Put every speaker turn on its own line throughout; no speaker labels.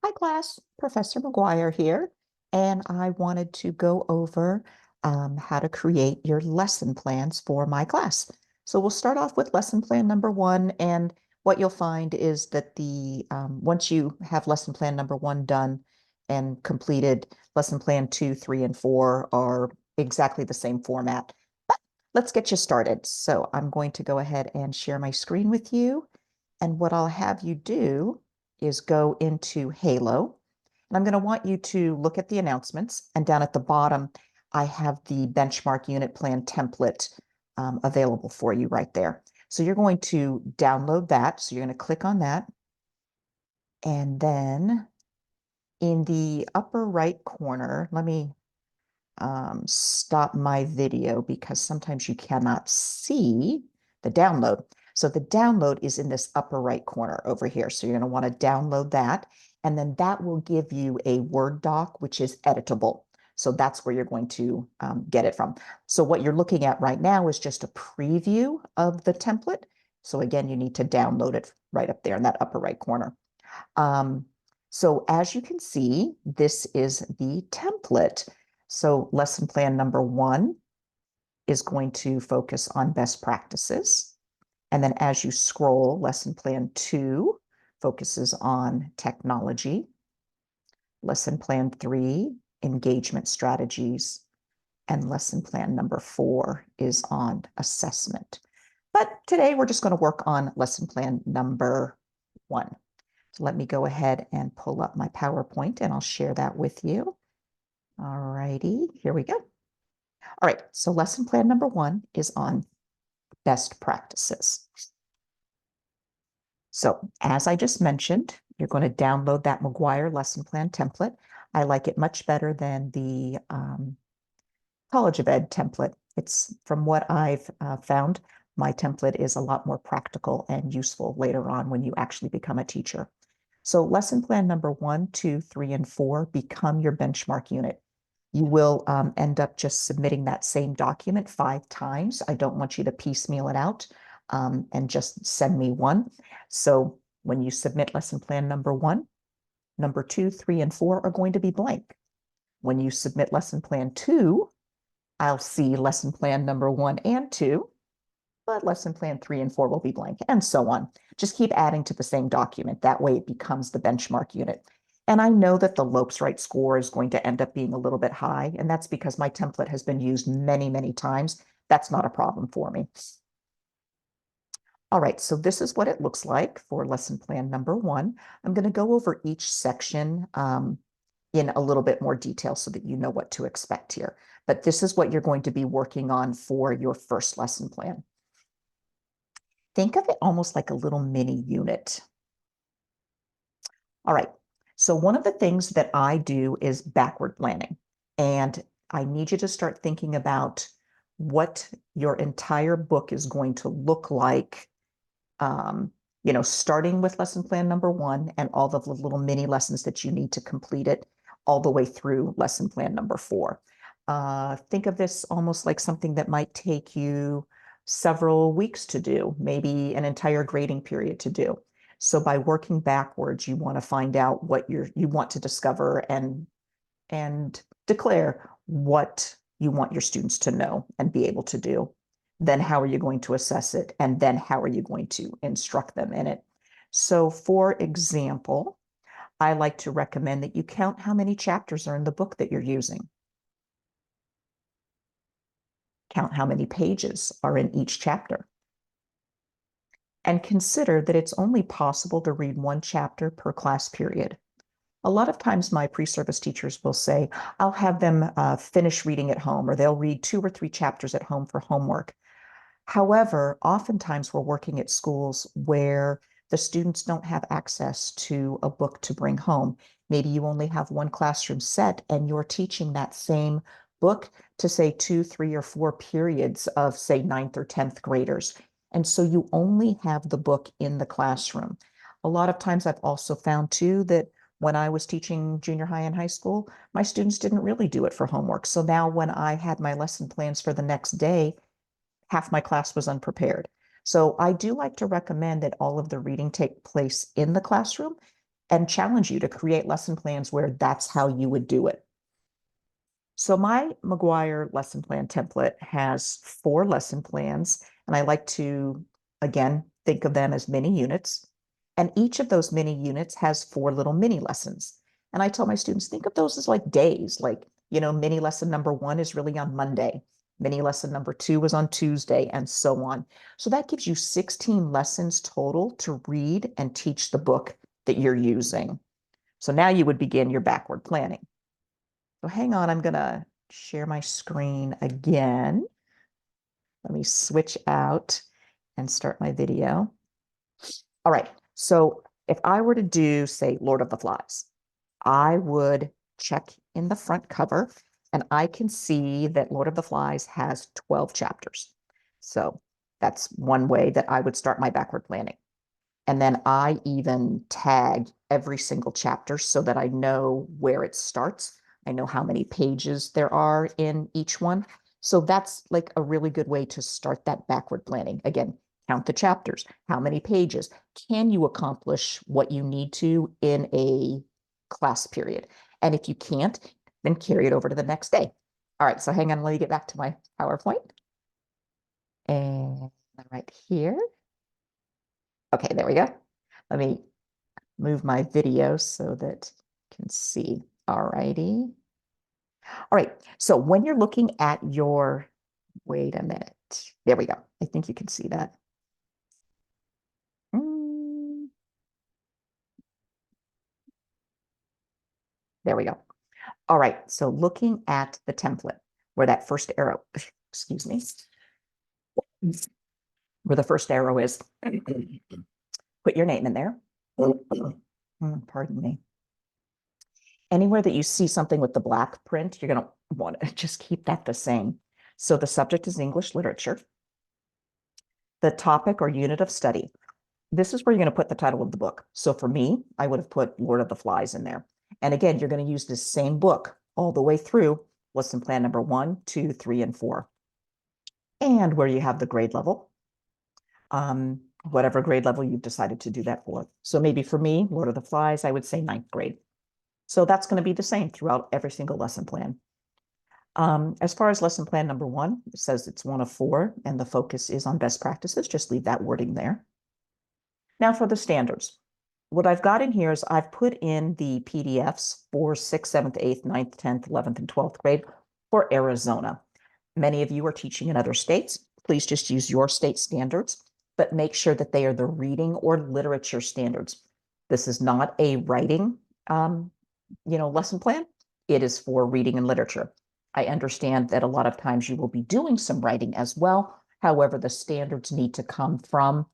Hi class, Professor McGuire here, and I wanted to go over how to create your lesson plans for my class. So we'll start off with lesson plan number one, and what you'll find is that once you have lesson plan number one done and completed, lesson plan two, three, and four are exactly the same format. But let's get you started. So I'm going to go ahead and share my screen with you, and what I'll have you do is go into Halo. And I'm going to want you to look at the announcements. And down at the bottom, I have the benchmark unit plan template available for you right there. So you're going to download that. So you're going to click on that. And then in the upper right corner, let me stop my video because sometimes you cannot see the download. So the download is in this upper right corner over here. So you're going to want to download that. And then that will give you a Word doc, which is editable. So that's where you're going to get it from. So what you're looking at right now is just a preview of the template. So again, you need to download it right up there in that upper right corner. So as you can see, this is the template. So lesson plan number one is going to focus on best practices. And then as you scroll, lesson plan two focuses on technology. Lesson plan three, engagement strategies. And lesson plan number four is on assessment. But today we're just going to work on lesson plan number one. So let me go ahead and pull up my PowerPoint and I'll share that with you. All righty, here we go. All right, so lesson plan number one is on best practices. So as I just mentioned, you're going to download that McGuire lesson plan template. I like it much better than the College of Ed template. It's from what I've found, my template is a lot more practical and useful later on when you actually become a teacher. So lesson plan number one, two, three, and four become your benchmark unit. You will end up just submitting that same document 5 times. I don't want you to piecemeal it out and just send me one. So when you submit lesson plan number one, number two, three, and four are going to be blank. When you submit lesson plan two, I'll see lesson plan number one and two, but lesson plan three and four will be blank, and so on. Just keep adding to the same document. That way it becomes the benchmark unit. And I know that the Lopes Right score is going to end up being a little bit high, and that's because my template has been used many, many times. That's not a problem for me. All right, so this is what it looks like for lesson plan number one. I'm going to go over each section in a little bit more detail so that you know what to expect here. But this is what you're going to be working on for your first lesson plan. Think of it almost like a little mini unit. All right, so one of the things that I do is backward planning. And I need you to start thinking about what your entire book is going to look like, starting with lesson plan number one and all of the little mini lessons that you need to complete it all the way through lesson plan number four. Think of this almost like something that might take you several weeks to do, maybe an entire grading period to do. So by working backwards, you want to find out what you want to discover and declare what you want your students to know and be able to do. Then how are you going to assess it? And then how are you going to instruct them in it? So for example, I like to recommend that you count how many chapters are in the book that you're using. Count how many pages are in each chapter. And consider that it's only possible to read one chapter per class period. A lot of times my pre-service teachers will say, I'll have them finish reading at home, or they'll read 2 or 3 chapters at home for homework. However, oftentimes we're working at schools where the students don't have access to a book to bring home. Maybe you only have one classroom set and you're teaching that same book to say 2, 3, or 4 periods of say 9th or 10th graders. And so you only have the book in the classroom. A lot of times I've also found too that when I was teaching junior high and high school, my students didn't really do it for homework. So now when I had my lesson plans for the next day, half my class was unprepared. So I do like to recommend that all of the reading take place in the classroom and challenge you to create lesson plans where that's how you would do it. So my McGuire lesson plan template has 4 lesson plans, and I like to, again, think of them as mini units. And each of those mini units has 4 little mini lessons. And I tell my students, think of those as like days, like, mini lesson number 1 is really on Monday. Mini lesson number 2 is on Tuesday, and so on. So that gives you 16 lessons total to read and teach the book that you're using. So now you would begin your backward planning. So hang on, I'm gonna share my screen again. Let me switch out and start my video. All right, so if I were to do, say, Lord of the Flies, I would check in the front cover and I can see that Lord of the Flies has 12 chapters. So that's one way that I would start my backward planning. And then I even tag every single chapter so that I know where it starts. I know how many pages there are in each one. So that's like a really good way to start that backward planning. Again, count the chapters, how many pages. Can you accomplish what you need to in a class period? And if you can't, then carry it over to the next day. All right, so hang on, let me get back to my PowerPoint. And right here. Okay, there we go. Let me move my video so that you can see. All righty. All right, so when you're looking at your, wait a minute. There we go. I think you can see that. There we go. All right, so looking at the template where that first arrow, excuse me, where the first arrow is, put your name in there. Pardon me. Anywhere that you see something with the black print, you're going to want to just keep that the same. So the subject is English literature. The topic or unit of study. This is where you're going to put the title of the book. So for me, I would have put Lord of the Flies in there. And again, you're going to use this same book all the way through lesson plan number 1, 2, 3, and 4. And where you have the grade level, whatever grade level you've decided to do that for. So maybe for me, Lord of the Flies, I would say 9th grade. So that's going to be the same throughout every single lesson plan. As far as lesson plan number 1, it says it's 1 of 4, and the focus is on best practices. Just leave that wording there. Now for the standards. What I've got in here is I've put in the PDFs for 6th, 7th, 8th, 9th, 10th, 11th, and 12th grade for Arizona. Many of you are teaching in other states. Please just use your state standards, but make sure that they are the reading or literature standards. This is not a writing, lesson plan. It is for reading and literature. I understand that a lot of times you will be doing some writing as well. However, the standards need to come from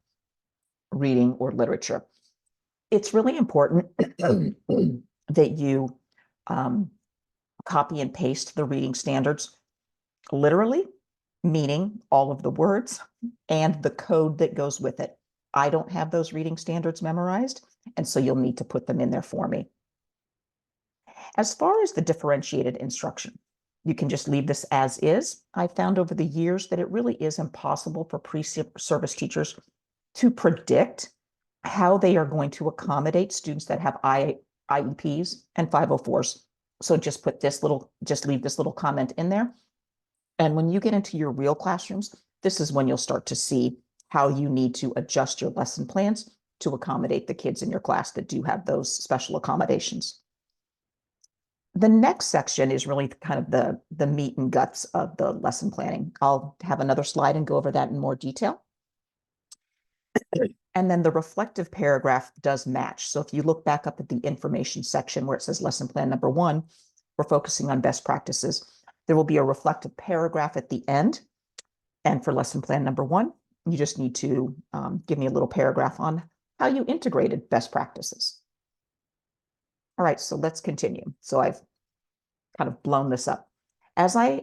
reading or literature. It's really important that you copy and paste the reading standards literally, meaning all of the words and the code that goes with it. I don't have those reading standards memorized, and so you'll need to put them in there for me. As far as the differentiated instruction, you can just leave this as is. I found over the years that it really is impossible for pre-service teachers to predict how they are going to accommodate students that have IEPs and 504s. So just leave this little comment in there. And when you get into your real classrooms, this is when you'll start to see how you need to adjust your lesson plans to accommodate the kids in your class that do have those special accommodations. The next section is really kind of the meat and guts of the lesson planning. I'll have another slide and go over that in more detail. And then the reflective paragraph does match. So if you look back up at the information section where it says lesson plan number 1, we're focusing on best practices. There will be a reflective paragraph at the end. And for lesson plan number 1, you just need to give me a little paragraph on how you integrated best practices. All right, so let's continue. So I've kind of blown this up. As I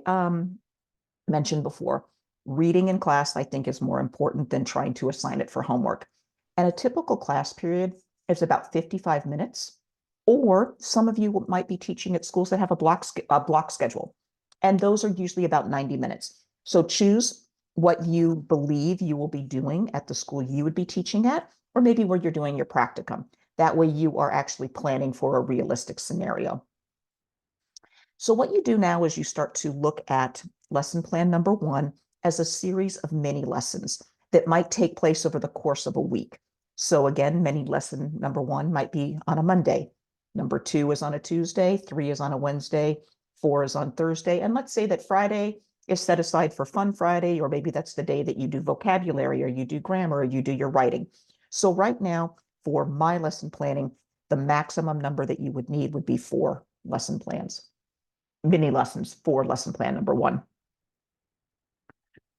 mentioned before, reading in class, I think, is more important than trying to assign it for homework. And a typical class period is about 55 minutes, or some of you might be teaching at schools that have a block schedule, and those are usually about 90 minutes. So choose what you believe you will be doing at the school you would be teaching at, or maybe where you're doing your practicum. That way you are actually planning for a realistic scenario. So what you do now is you start to look at lesson plan number one as a series of mini lessons that might take place over the course of a week. So again, mini lesson number one might be on a Monday. Number two is on a Tuesday. Three is on a Wednesday. Four is on Thursday. And let's say that Friday is set aside for Fun Friday, or maybe that's the day that you do vocabulary or you do grammar or you do your writing. So right now, for my lesson planning, the maximum number that you would need would be 4 lesson plans, mini lessons for lesson plan number one.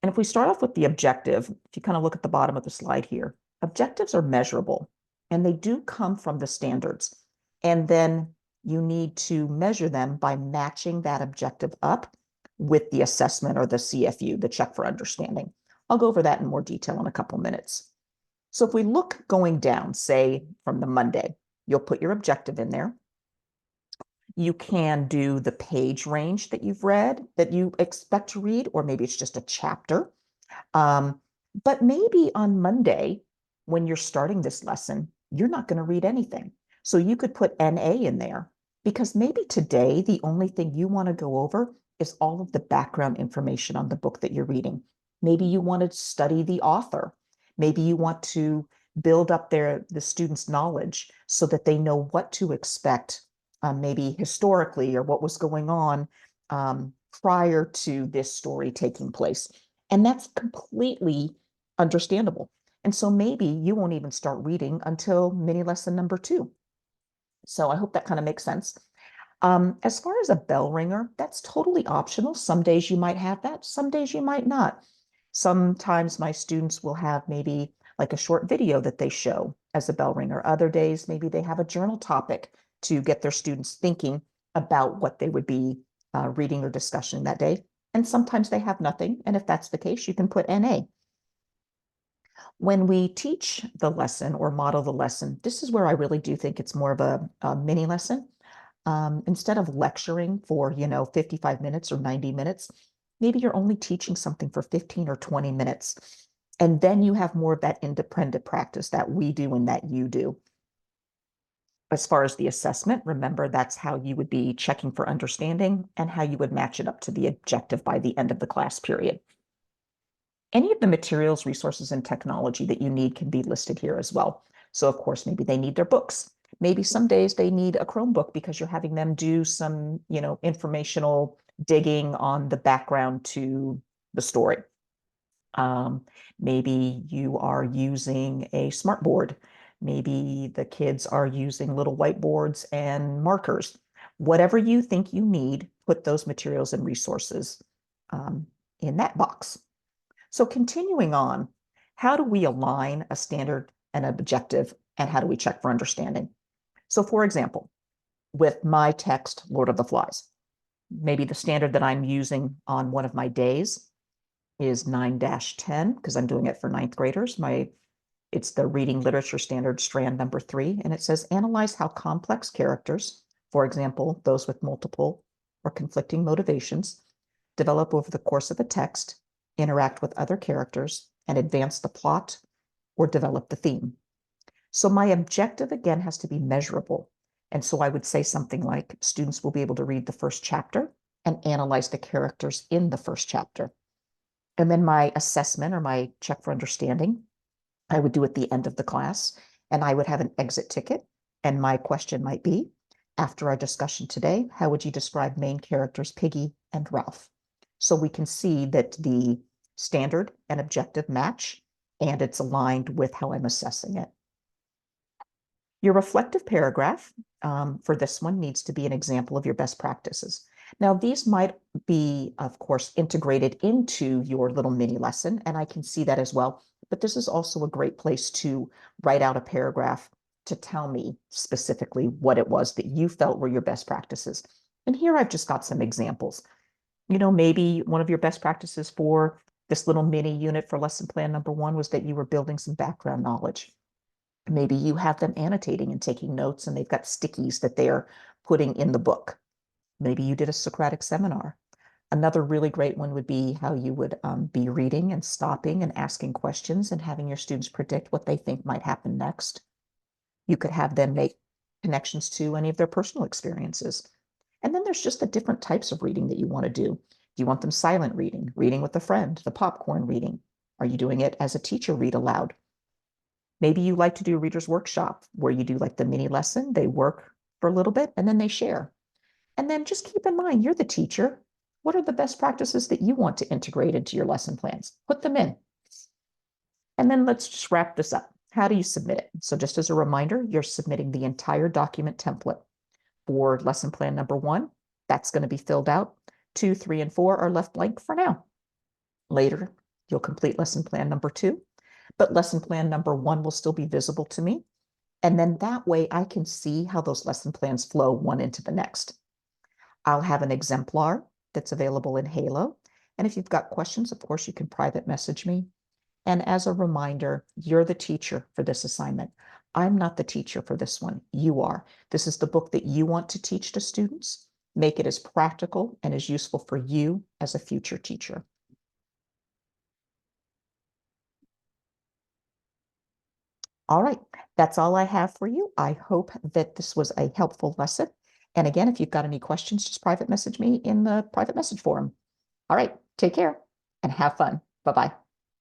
And if we start off with the objective, if you kind of look at the bottom of the slide here, objectives are measurable and they do come from the standards. And then you need to measure them by matching that objective up with the assessment or the CFU, the check for understanding. I'll go over that in more detail in a couple minutes. So if we look going down, say from the Monday, you'll put your objective in there. You can do the page range that you've read, that you expect to read, or maybe it's just a chapter. But maybe on Monday, when you're starting this lesson, you're not going to read anything. So you could put NA in there because maybe today the only thing you want to go over is all of the background information on the book that you're reading. Maybe you want to study the author. Maybe you want to build up the students' knowledge so that they know what to expect, maybe historically, or what was going on prior to this story taking place. And that's completely understandable. And so maybe you won't even start reading until mini lesson number 2. So I hope that kind of makes sense. As far as a bell ringer, that's totally optional. Some days you might have that, some days you might not. Sometimes my students will have maybe like a short video that they show as a bell ringer. Other days, maybe they have a journal topic to get their students thinking about what they would be reading or discussing that day. And sometimes they have nothing. And if that's the case, you can put NA. When we teach the lesson or model the lesson, this is where I really do think it's more of a mini lesson. Instead of lecturing for, 55 minutes or 90 minutes, maybe you're only teaching something for 15 or 20 minutes. And then you have more of that independent practice that we do and that you do. As far as the assessment, remember that's how you would be checking for understanding and how you would match it up to the objective by the end of the class period. Any of the materials, resources, and technology that you need can be listed here as well. So of course, maybe they need their books. Maybe some days they need a Chromebook because you're having them do some, informational digging on the background to the story. Maybe you are using a smartboard. Maybe the kids are using little whiteboards and markers. Whatever you think you need, put those materials and resources in that box. So continuing on, how do we align a standard and objective, and how do we check for understanding? So for example, with my text, Lord of the Flies, maybe the standard that I'm using on one of my days is 9-10, because I'm doing it for ninth graders. It's the reading literature standard strand number 3, and it says analyze how complex characters, for example, those with multiple or conflicting motivations, develop over the course of a text, interact with other characters, and advance the plot or develop the theme. So my objective, again, has to be measurable. And so I would say something like students will be able to read the first chapter and analyze the characters in the first chapter. And then my assessment or my check for understanding, I would do at the end of the class, and I would have an exit ticket. And my question might be, after our discussion today, how would you describe main characters Piggy and Ralph? So we can see that the standard and objective match, and it's aligned with how I'm assessing it. Your reflective paragraph for this one needs to be an example of your best practices. Now, these might be, of course, integrated into your little mini lesson, and I can see that as well. But this is also a great place to write out a paragraph to tell me specifically what it was that you felt were your best practices. And here I've just got some examples. Maybe one of your best practices for this little mini unit for lesson plan number 1 was that you were building some background knowledge. Maybe you have them annotating and taking notes, and they've got stickies that they're putting in the book. Maybe you did a Socratic seminar. Another really great one would be how you would be reading and stopping and asking questions and having your students predict what they think might happen next. You could have them make connections to any of their personal experiences. And then there's just the different types of reading that you want to do. Do you want them silent reading, reading with a friend, the popcorn reading? Are you doing it as a teacher read aloud? Maybe you like to do a reader's workshop where you do like the mini lesson, they work for a little bit and then they share. And then just keep in mind, you're the teacher. What are the best practices that you want to integrate into your lesson plans? Put them in. And then let's just wrap this up. How do you submit it? So just as a reminder, you're submitting the entire document template for lesson plan number 1. That's going to be filled out. 2, 3, and 4 are left blank for now. Later, you'll complete lesson plan number 2, but lesson plan number 1 will still be visible to me. And then that way I can see how those lesson plans flow one into the next. I'll have an exemplar that's available in Halo. And if you've got questions, of course, you can private message me. And as a reminder, you're the teacher for this assignment. I'm not the teacher for this one. You are. This is the book that you want to teach to students. Make it as practical and as useful for you as a future teacher. All right, that's all I have for you. I hope that this was a helpful lesson. And again, if you've got any questions, just private message me in the private message forum. All right, take care and have fun. Bye-bye.